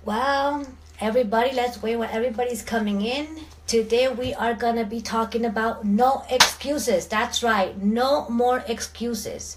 Well, everybody, let's wait when everybody's coming in. Today we are going to be talking about no excuses. That's right, no more excuses.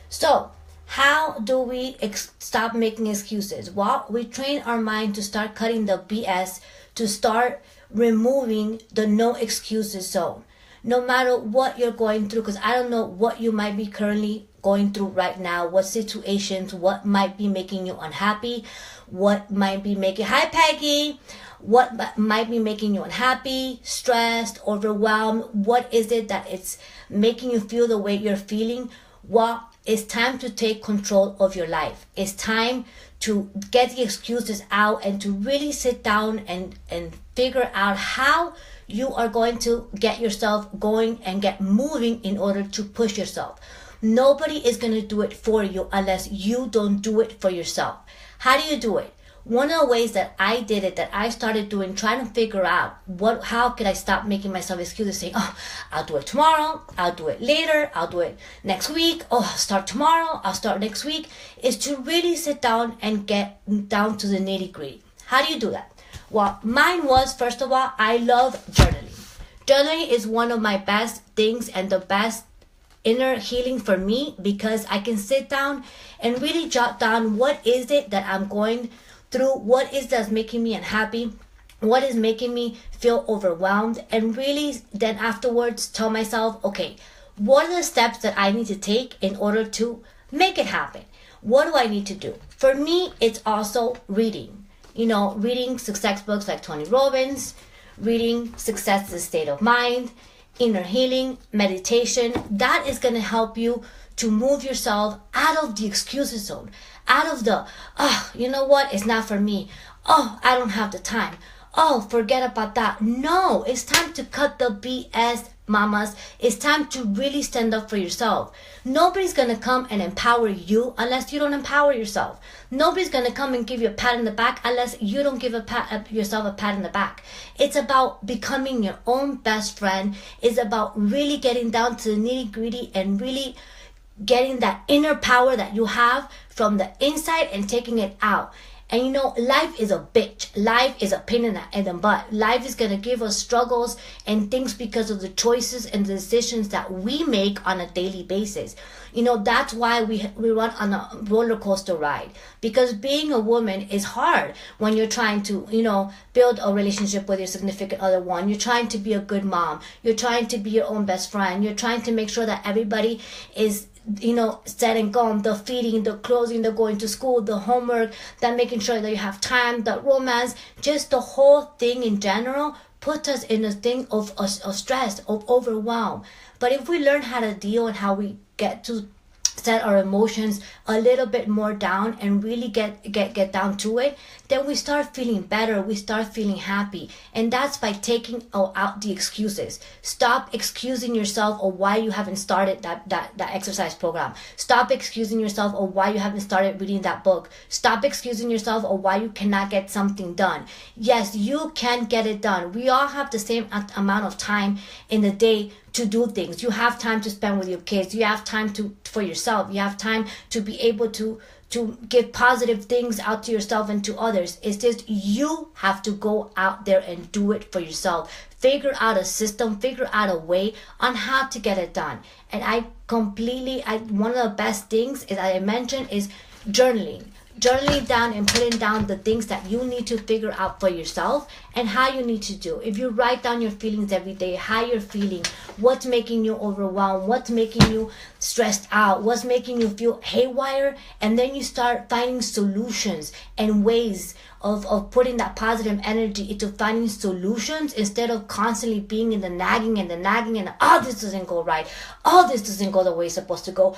So, how do we stop making excuses? Well, we train our mind to start cutting the BS, to start removing the no excuses zone. No matter what you're going through, because I don't know what you might be currently going through right now, what situations, what might be making you unhappy, what might be making, hi Peggy, what might be making you unhappy, stressed, overwhelmed, what is it that it's making you feel the way you're feeling? Well, it's time to take control of your life. It's time to get the excuses out and to really sit down and figure out how you are going to get yourself going and get moving in order to push yourself. Nobody is going to do it for you unless you don't do it for yourself. How do you do it? One of the ways that I did it, that I started doing, trying to figure out how could I stop making myself excuses, saying, oh, I'll do it tomorrow, I'll do it later, I'll do it next week, oh, I'll start tomorrow, I'll start next week, is to really sit down and get down to the nitty gritty. How do you do that? Well, mine was, first of all, I love journaling. Journaling is one of my best things and the best inner healing for me, because I can sit down and really jot down what is it that I'm going through, what is that's making me unhappy, what is making me feel overwhelmed, and really then afterwards tell myself, okay, what are the steps that I need to take in order to make it happen? What do I need to do? For me, it's also reading. Reading success books like Tony Robbins, reading Success is a State of Mind, inner healing, meditation. That is going to help you to move yourself out of the excuses zone, out of the, oh, you know what, it's not for me. Oh, I don't have the time. Oh, forget about that. No, it's time to cut the BS, mamas. It's time to really stand up for yourself. Nobody's going to come and empower you unless you don't empower yourself. Nobody's going to come and give you a pat in the back unless you don't give yourself a pat in the back. It's about becoming your own best friend. It's about really getting down to the nitty gritty and really getting that inner power that you have from the inside and taking it out. And life is a bitch. Life is a pain in the butt. Life is going to give us struggles and things because of the choices and the decisions that we make on a daily basis. That's why we run on a roller coaster ride. Because being a woman is hard when you're trying to, build a relationship with your significant other one. You're trying to be a good mom. You're trying to be your own best friend. You're trying to make sure that everybody is set and gone, the feeding, the clothing, the going to school, the homework, that making sure that you have time, the romance, just the whole thing in general puts us in a thing of stress, of overwhelm. But if we learn how to deal and how we get to set our emotions a little bit more down and really get down to it, then we start feeling better, we start feeling happy. And that's by taking out the excuses. Stop excusing yourself of why you haven't started that exercise program. Stop excusing yourself of why you haven't started reading that book. Stop excusing yourself of why you cannot get something done. Yes, you can get it done. We all have the same amount of time in the day to do things. You have time to spend with your kids. You have time for yourself. You have time to be able to give positive things out to yourself and to others. It's just you have to go out there and do it for yourself. Figure out a system, figure out a way on how to get it done. And one of the best things, as I mentioned, is journaling. Journaling down and putting down the things that you need to figure out for yourself and how you need to do. If you write down your feelings every day, how you're feeling, what's making you overwhelmed, what's making you stressed out, what's making you feel haywire, and then you start finding solutions and ways of putting that positive energy into finding solutions instead of constantly being in the nagging and oh, this doesn't go right, oh, this doesn't go the way it's supposed to go,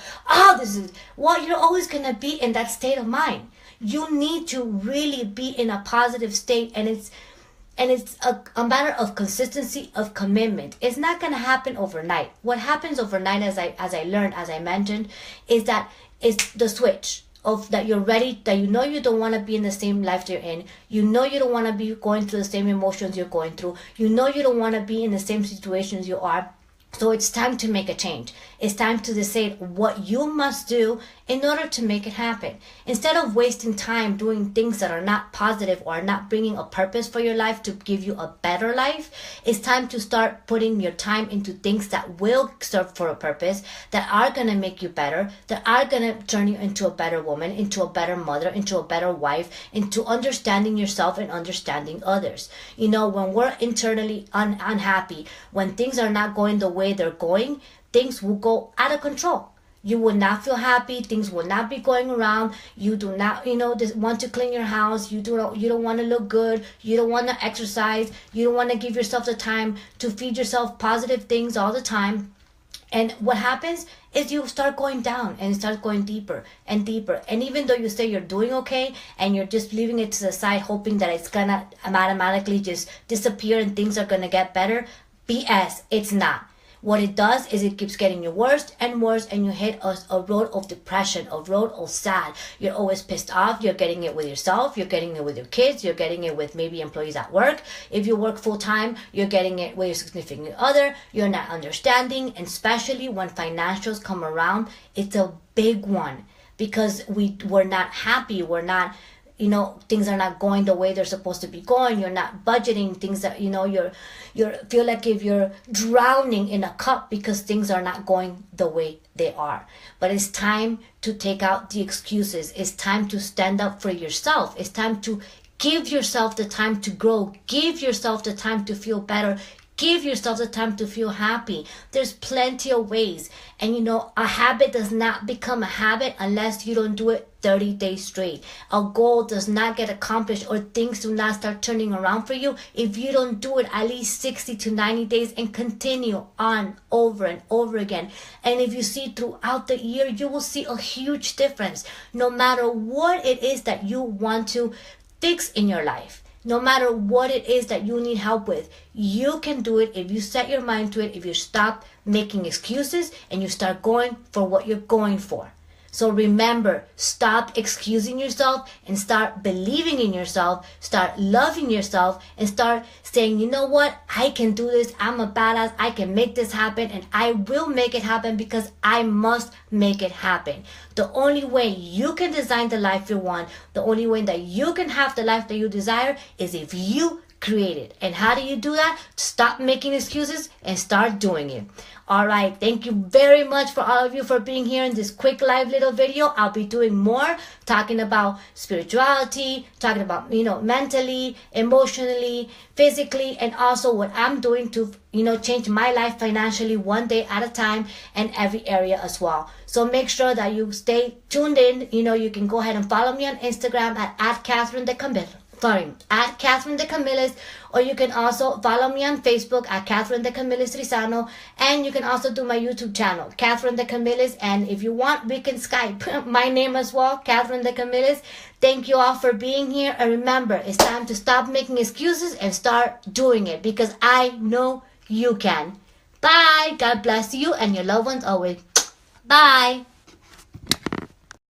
you're always going to be in that state of mind. You need to really be in a positive state, and it's a matter of consistency, of commitment. It's not going to happen overnight. What happens overnight, as I mentioned, is that it's the switch of that you're ready, that you don't want to be in the same life you're in. You don't want to be going through the same emotions you're going through. You don't want to be in the same situations you are. So it's time to make a change. It's time to decide what you must do in order to make it happen. Instead of wasting time doing things that are not positive or are not bringing a purpose for your life to give you a better life, it's time to start putting your time into things that will serve for a purpose, that are going to make you better, that are going to turn you into a better woman, into a better mother, into a better wife, into understanding yourself and understanding others. You know, when we're internally unhappy, when things are not going the way they're going, things will go out of control. You will not feel happy. Things will not be going around. You do not, just want to clean your house. You don't want to look good. You don't want to exercise. You don't want to give yourself the time to feed yourself positive things all the time. And what happens is you start going down and start going deeper and deeper. And even though you say you're doing okay and you're just leaving it to the side, hoping that it's gonna automatically just disappear and things are gonna get better, BS, it's not. What it does is it keeps getting you worse and worse, and you hit a road of depression, a road of sad. You're always pissed off. You're getting it with yourself. You're getting it with your kids. You're getting it with maybe employees at work. If you work full time, you're getting it with your significant other. You're not understanding, and especially when financials come around, it's a big one because we're not happy. We're not. Things are not going the way they're supposed to be going. You're not budgeting things that, you feel like if you're drowning in a cup because things are not going the way they are. But it's time to take out the excuses. It's time to stand up for yourself. It's time to give yourself the time to grow. Give yourself the time to feel better. Give yourself the time to feel happy. There's plenty of ways. And a habit does not become a habit unless you don't do it 30 days straight. A goal does not get accomplished or things do not start turning around for you if you don't do it at least 60 to 90 days and continue on over and over again. And if you see throughout the year, you will see a huge difference. No matter what it is that you want to fix in your life. No matter what it is that you need help with, you can do it if you set your mind to it, if you stop making excuses and you start going for what you're going for. So remember, stop excusing yourself and start believing in yourself, start loving yourself, and start saying, you know what, I can do this, I'm a badass, I can make this happen, and I will make it happen because I must make it happen. The only way you can design the life you want, the only way that you can have the life that you desire is if you create it. And how do you do that? Stop making excuses and start doing it. All right, thank you very much for all of you for being here in this quick live little video. I'll be doing more, talking about spirituality, talking about, mentally, emotionally, physically, and also what I'm doing to, change my life financially one day at a time and every area as well. So make sure that you stay tuned in. You can go ahead and follow me on Instagram at Katherinn the Camillis. At Katherinn the Camillis, or you can also follow me on Facebook at Katherinn the Camillis Trisano, and you can also do my YouTube channel, Katherinn the Camillis, and if you want, we can Skype my name as well, Katherinn the Camillis. Thank you all for being here, and remember, it's time to stop making excuses and start doing it, because I know you can. Bye. God bless you and your loved ones always. Bye.